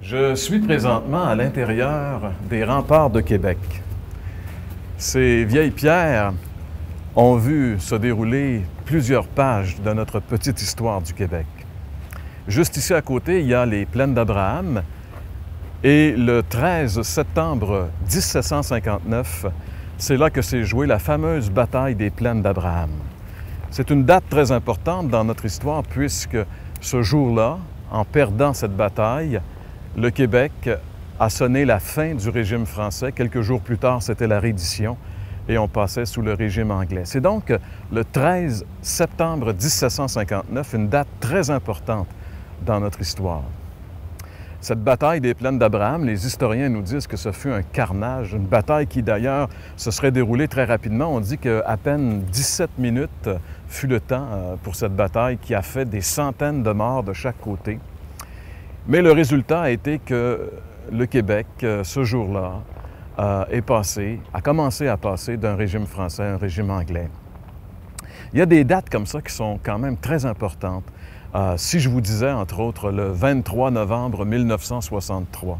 Je suis présentement à l'intérieur des remparts de Québec. Ces vieilles pierres ont vu se dérouler plusieurs pages de notre petite histoire du Québec. Juste ici à côté, il y a les plaines d'Abraham et le 13 septembre 1759, c'est là que s'est jouée la fameuse bataille des plaines d'Abraham. C'est une date très importante dans notre histoire puisque ce jour-là, en perdant cette bataille, le Québec a sonné la fin du régime français. Quelques jours plus tard, c'était la reddition et on passait sous le régime anglais. C'est donc le 13 septembre 1759, une date très importante dans notre histoire. Cette bataille des plaines d'Abraham, les historiens nous disent que ce fut un carnage, une bataille qui d'ailleurs se serait déroulée très rapidement. On dit qu'à peine 17 minutes fut le temps pour cette bataille qui a fait des centaines de morts de chaque côté. Mais le résultat a été que le Québec, ce jour-là, a commencé à passer d'un régime français à un régime anglais. Il y a des dates comme ça qui sont quand même très importantes. Si je vous disais, entre autres, le 23 novembre 1963,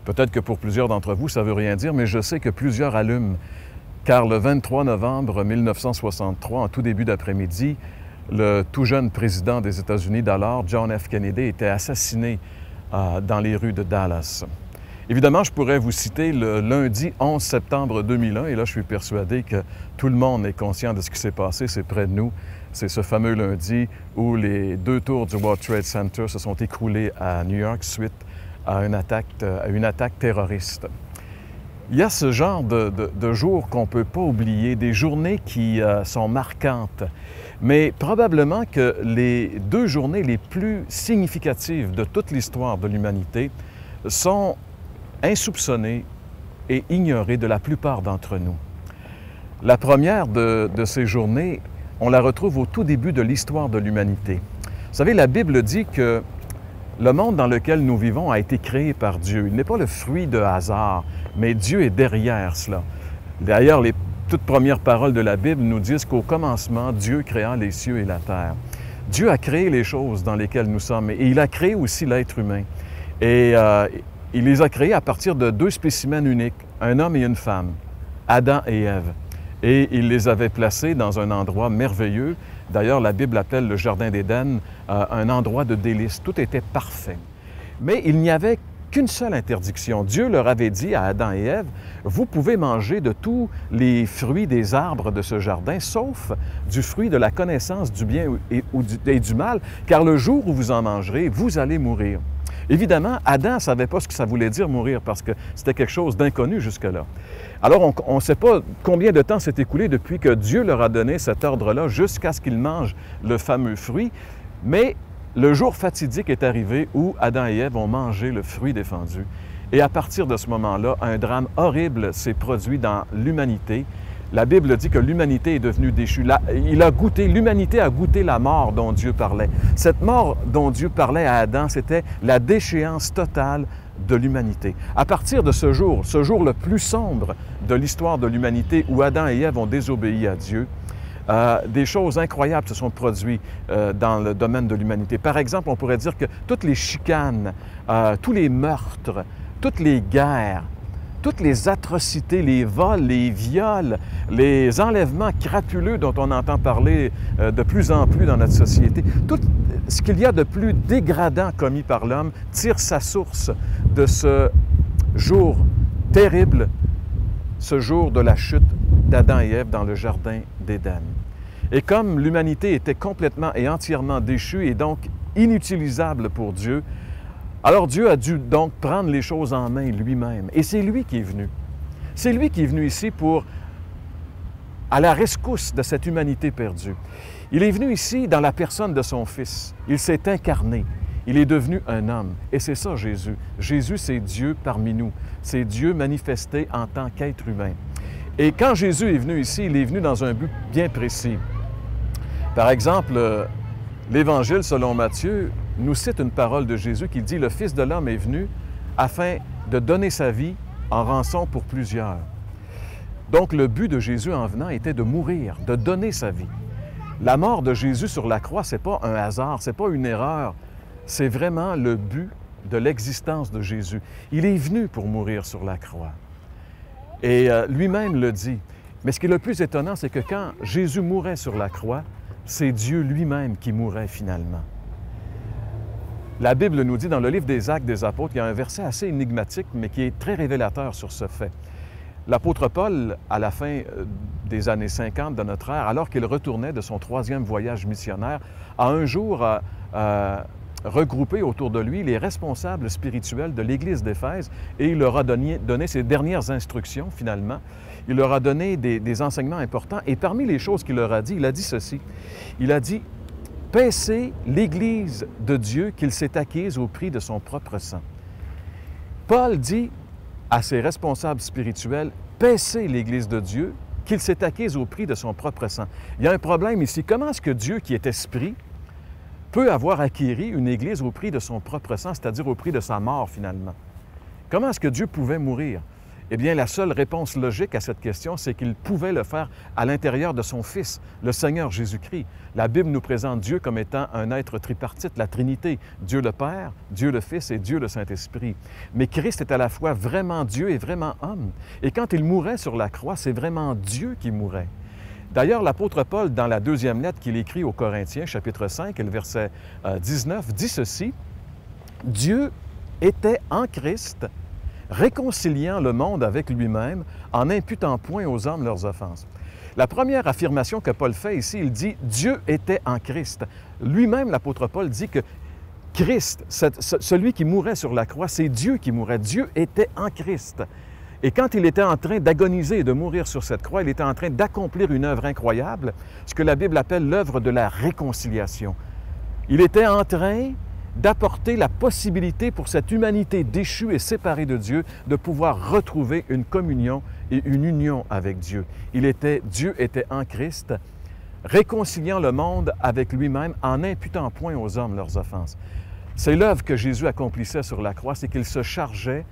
peut-être que pour plusieurs d'entre vous, ça ne veut rien dire, mais je sais que plusieurs allument, car le 23 novembre 1963, en tout début d'après-midi, le tout jeune président des États-Unis d'alors, John F. Kennedy, était assassiné dans les rues de Dallas. Évidemment, je pourrais vous citer le lundi 11 septembre 2001, et là, je suis persuadé que tout le monde est conscient de ce qui s'est passé, c'est près de nous. C'est ce fameux lundi où les 2 tours du World Trade Center se sont écroulées à New York suite à une attaque terroriste. Il y a ce genre de jours qu'on ne peut pas oublier, des journées qui sont marquantes. Mais probablement que les 2 journées les plus significatives de toute l'histoire de l'humanité sont insoupçonnées et ignorées de la plupart d'entre nous. La première de ces journées, on la retrouve au tout début de l'histoire de l'humanité. Vous savez, la Bible dit que le monde dans lequel nous vivons a été créé par Dieu. Il n'est pas le fruit de hasard, mais Dieu est derrière cela. D'ailleurs, les toutes premières paroles de la Bible nous disent qu'au commencement, Dieu créa les cieux et la terre. Dieu a créé les choses dans lesquelles nous sommes et il a créé aussi l'être humain. Et il les a créés à partir de 2 spécimens uniques, un homme et une femme, Adam et Ève. Et il les avait placés dans un endroit merveilleux. D'ailleurs, la Bible appelle le Jardin d'Éden un endroit de délices. Tout était parfait. Mais il n'y avait qu'une seule interdiction. Dieu leur avait dit à Adam et Ève, « Vous pouvez manger de tous les fruits des arbres de ce jardin, sauf du fruit de la connaissance du bien et du mal, car le jour où vous en mangerez, vous allez mourir. » Évidemment, Adam ne savait pas ce que ça voulait dire mourir, parce que c'était quelque chose d'inconnu jusque-là. Alors, on ne sait pas combien de temps s'est écoulé depuis que Dieu leur a donné cet ordre-là, jusqu'à ce qu'ils mangent le fameux fruit, mais le jour fatidique est arrivé où Adam et Ève ont mangé le fruit défendu. Et à partir de ce moment-là, un drame horrible s'est produit dans l'humanité. La Bible dit que l'humanité est devenue déchue. L'humanité a goûté la mort dont Dieu parlait. Cette mort dont Dieu parlait à Adam, c'était la déchéance totale de l'humanité. À partir de ce jour le plus sombre de l'histoire de l'humanité, où Adam et Ève ont désobéi à Dieu, des choses incroyables se sont produites dans le domaine de l'humanité. Par exemple, on pourrait dire que toutes les chicanes, tous les meurtres, toutes les guerres, toutes les atrocités, les vols, les viols, les enlèvements crapuleux dont on entend parler de plus en plus dans notre société, tout ce qu'il y a de plus dégradant commis par l'homme tire sa source de ce jour terrible, ce jour de la chute d'Adam et Ève dans le Jardin d'Éden. Et comme l'humanité était complètement et entièrement déchue et donc inutilisable pour Dieu, alors Dieu a dû donc prendre les choses en main lui-même. Et c'est lui qui est venu. C'est lui qui est venu ici à la rescousse de cette humanité perdue. Il est venu ici dans la personne de son Fils. Il s'est incarné. Il est devenu un homme. Et c'est ça, Jésus. Jésus, c'est Dieu parmi nous. C'est Dieu manifesté en tant qu'être humain. Et quand Jésus est venu ici, il est venu dans un but bien précis. Par exemple, l'Évangile selon Matthieu nous cite une parole de Jésus qui dit « Le Fils de l'homme est venu afin de donner sa vie en rançon pour plusieurs. » Donc, le but de Jésus en venant était de mourir, de donner sa vie. La mort de Jésus sur la croix, ce n'est pas un hasard, ce n'est pas une erreur. C'est vraiment le but, de l'existence de Jésus. Il est venu pour mourir sur la croix. Et lui-même le dit. Mais ce qui est le plus étonnant, c'est que quand Jésus mourait sur la croix, c'est Dieu lui-même qui mourait finalement. La Bible nous dit dans le livre des Actes des Apôtres, il y a un verset assez énigmatique, mais qui est très révélateur sur ce fait. L'apôtre Paul, à la fin des années 50 de notre ère, alors qu'il retournait de son 3e voyage missionnaire, a un jour regroupé autour de lui les responsables spirituels de l'Église d'Éphèse et il leur a donné ses dernières instructions finalement. Il leur a donné des enseignements importants et parmi les choses qu'il leur a dit, il a dit ceci. Il a dit « Paissez l'Église de Dieu qu'il s'est acquise au prix de son propre sang. » Paul dit à ses responsables spirituels « Paissez l'Église de Dieu qu'il s'est acquise au prix de son propre sang. » Il y a un problème ici. Comment est-ce que Dieu, qui est esprit, peut avoir acquis une Église au prix de son propre sang, c'est-à-dire au prix de sa mort finalement? Comment est-ce que Dieu pouvait mourir? Eh bien, la seule réponse logique à cette question, c'est qu'il pouvait le faire à l'intérieur de son Fils, le Seigneur Jésus-Christ. La Bible nous présente Dieu comme étant un être tripartite, la Trinité, Dieu le Père, Dieu le Fils et Dieu le Saint-Esprit. Mais Christ est à la fois vraiment Dieu et vraiment homme. Et quand il mourait sur la croix, c'est vraiment Dieu qui mourait. D'ailleurs, l'apôtre Paul, dans la 2e lettre qu'il écrit aux Corinthiens, chapitre 5, et le verset 19, dit ceci, « Dieu était en Christ, réconciliant le monde avec lui-même, en n'imputant point aux hommes leurs offenses. » La première affirmation que Paul fait ici, il dit « Dieu était en Christ ». Lui-même, l'apôtre Paul dit que Christ, celui qui mourait sur la croix, c'est Dieu qui mourait. Dieu était en Christ. Et quand il était en train d'agoniser et de mourir sur cette croix, il était en train d'accomplir une œuvre incroyable, ce que la Bible appelle l'œuvre de la réconciliation. Il était en train d'apporter la possibilité pour cette humanité déchue et séparée de Dieu de pouvoir retrouver une communion et une union avec Dieu. Dieu était en Christ, réconciliant le monde avec lui-même en n'imputant point aux hommes leurs offenses. C'est l'œuvre que Jésus accomplissait sur la croix, c'est qu'il se chargeait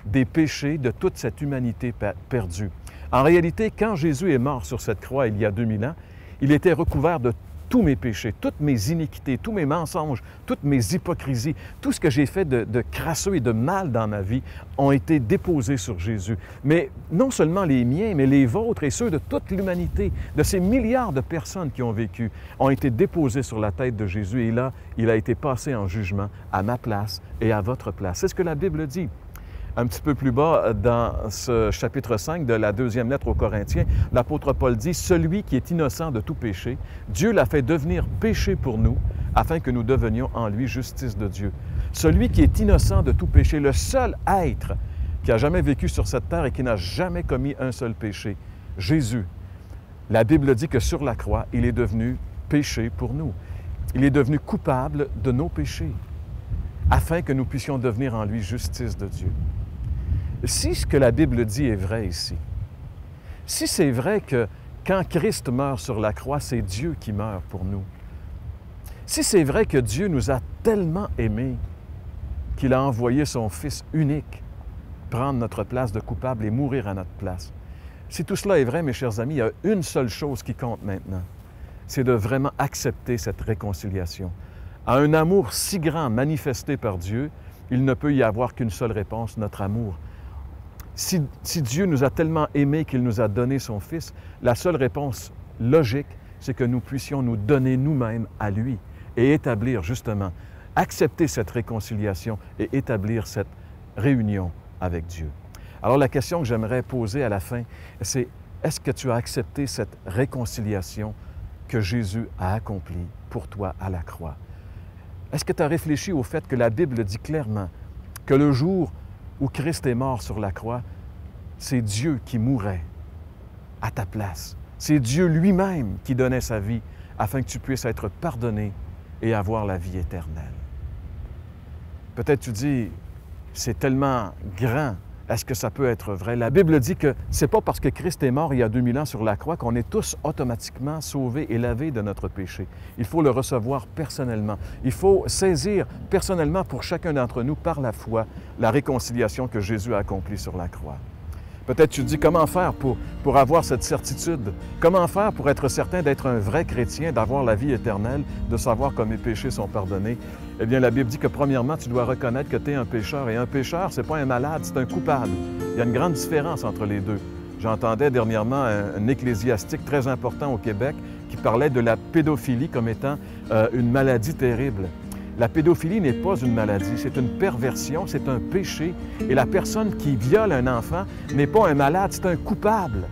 des péchés de toute cette humanité perdue. En réalité, quand Jésus est mort sur cette croix il y a 2000 ans, il était recouvert de tous mes péchés, toutes mes iniquités, tous mes mensonges, toutes mes hypocrisies, tout ce que j'ai fait de crasseux et de mal dans ma vie ont été déposés sur Jésus. Mais non seulement les miens, mais les vôtres et ceux de toute l'humanité, de ces milliards de personnes qui ont vécu, ont été déposés sur la tête de Jésus et là, il a été passé en jugement à ma place et à votre place. C'est ce que la Bible dit. Un petit peu plus bas, dans ce chapitre 5 de la 2e lettre aux Corinthiens, l'apôtre Paul dit « Celui qui est innocent de tout péché, Dieu l'a fait devenir péché pour nous, afin que nous devenions en lui justice de Dieu. » Celui qui est innocent de tout péché, le seul être qui a jamais vécu sur cette terre et qui n'a jamais commis un seul péché, Jésus. La Bible dit que sur la croix, il est devenu péché pour nous. Il est devenu coupable de nos péchés, afin que nous puissions devenir en lui justice de Dieu. Si ce que la Bible dit est vrai ici, si c'est vrai que quand Christ meurt sur la croix, c'est Dieu qui meurt pour nous, si c'est vrai que Dieu nous a tellement aimés qu'il a envoyé son Fils unique prendre notre place de coupable et mourir à notre place, si tout cela est vrai, mes chers amis, il y a une seule chose qui compte maintenant, c'est de vraiment accepter cette réconciliation. À un amour si grand manifesté par Dieu, il ne peut y avoir qu'une seule réponse, notre amour. Si Dieu nous a tellement aimés qu'il nous a donné son Fils, la seule réponse logique, c'est que nous puissions nous donner nous-mêmes à lui et établir justement, accepter cette réconciliation et établir cette réunion avec Dieu. Alors la question que j'aimerais poser à la fin, c'est est-ce que tu as accepté cette réconciliation que Jésus a accomplie pour toi à la croix? Est-ce que tu as réfléchi au fait que la Bible dit clairement que le jour où Christ est mort sur la croix, c'est Dieu qui mourait à ta place. C'est Dieu lui-même qui donnait sa vie afin que tu puisses être pardonné et avoir la vie éternelle. Peut-être tu dis, c'est tellement grand, est-ce que ça peut être vrai? La Bible dit que c'est pas parce que Christ est mort il y a 2000 ans sur la croix qu'on est tous automatiquement sauvés et lavés de notre péché. Il faut le recevoir personnellement. Il faut saisir personnellement pour chacun d'entre nous, par la foi, la réconciliation que Jésus a accomplie sur la croix. Peut-être tu te dis, comment faire pour avoir cette certitude? Comment faire pour être certain d'être un vrai chrétien, d'avoir la vie éternelle, de savoir que mes péchés sont pardonnés? Eh bien, la Bible dit que premièrement, tu dois reconnaître que tu es un pécheur. Et un pécheur, ce n'est pas un malade, c'est un coupable. Il y a une grande différence entre les deux. J'entendais dernièrement un ecclésiastique très important au Québec qui parlait de la pédophilie comme étant une maladie terrible. La pédophilie n'est pas une maladie, c'est une perversion, c'est un péché. Et la personne qui viole un enfant n'est pas un malade, c'est un coupable.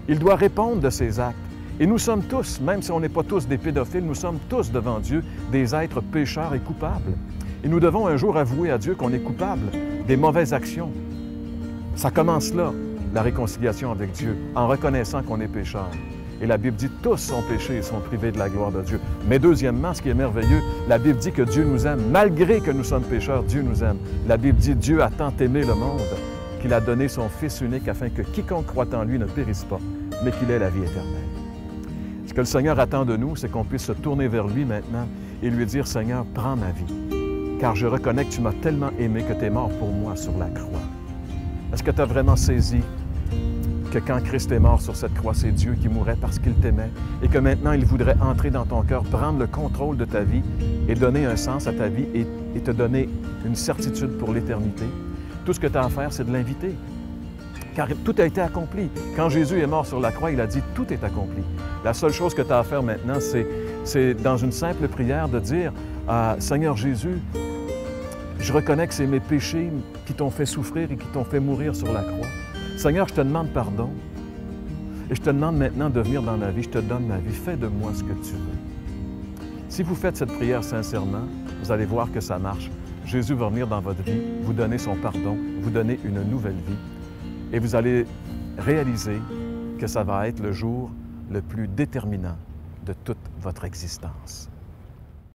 Il doit répondre de ses actes. Et nous sommes tous, même si on n'est pas tous des pédophiles, nous sommes tous devant Dieu des êtres pécheurs et coupables. Et nous devons un jour avouer à Dieu qu'on est coupable des mauvaises actions. Ça commence là, la réconciliation avec Dieu, en reconnaissant qu'on est pécheur. Et la Bible dit « tous sont péchés et sont privés de la gloire de Dieu ». Mais deuxièmement, ce qui est merveilleux, la Bible dit que Dieu nous aime. Malgré que nous sommes pécheurs, Dieu nous aime. La Bible dit « Dieu a tant aimé le monde qu'il a donné son Fils unique afin que quiconque croit en lui ne périsse pas, mais qu'il ait la vie éternelle ». Ce que le Seigneur attend de nous, c'est qu'on puisse se tourner vers lui maintenant et lui dire « Seigneur, prends ma vie, car je reconnais que tu m'as tellement aimé que tu es mort pour moi sur la croix. » Est-ce que tu as vraiment saisi que quand Christ est mort sur cette croix, c'est Dieu qui mourait parce qu'il t'aimait et que maintenant il voudrait entrer dans ton cœur, prendre le contrôle de ta vie et donner un sens à ta vie et te donner une certitude pour l'éternité? Tout ce que tu as à faire, c'est de l'inviter. Car tout a été accompli. Quand Jésus est mort sur la croix, il a dit « tout est accompli ». La seule chose que tu as à faire maintenant, c'est dans une simple prière de dire « Seigneur Jésus, je reconnais que c'est mes péchés qui t'ont fait souffrir et qui t'ont fait mourir sur la croix. Seigneur, je te demande pardon et je te demande maintenant de venir dans ma vie. Je te donne ma vie. Fais de moi ce que tu veux. » Si vous faites cette prière sincèrement, vous allez voir que ça marche. Jésus va venir dans votre vie, vous donner son pardon, vous donner une nouvelle vie. Et vous allez réaliser que ça va être le jour le plus déterminant de toute votre existence.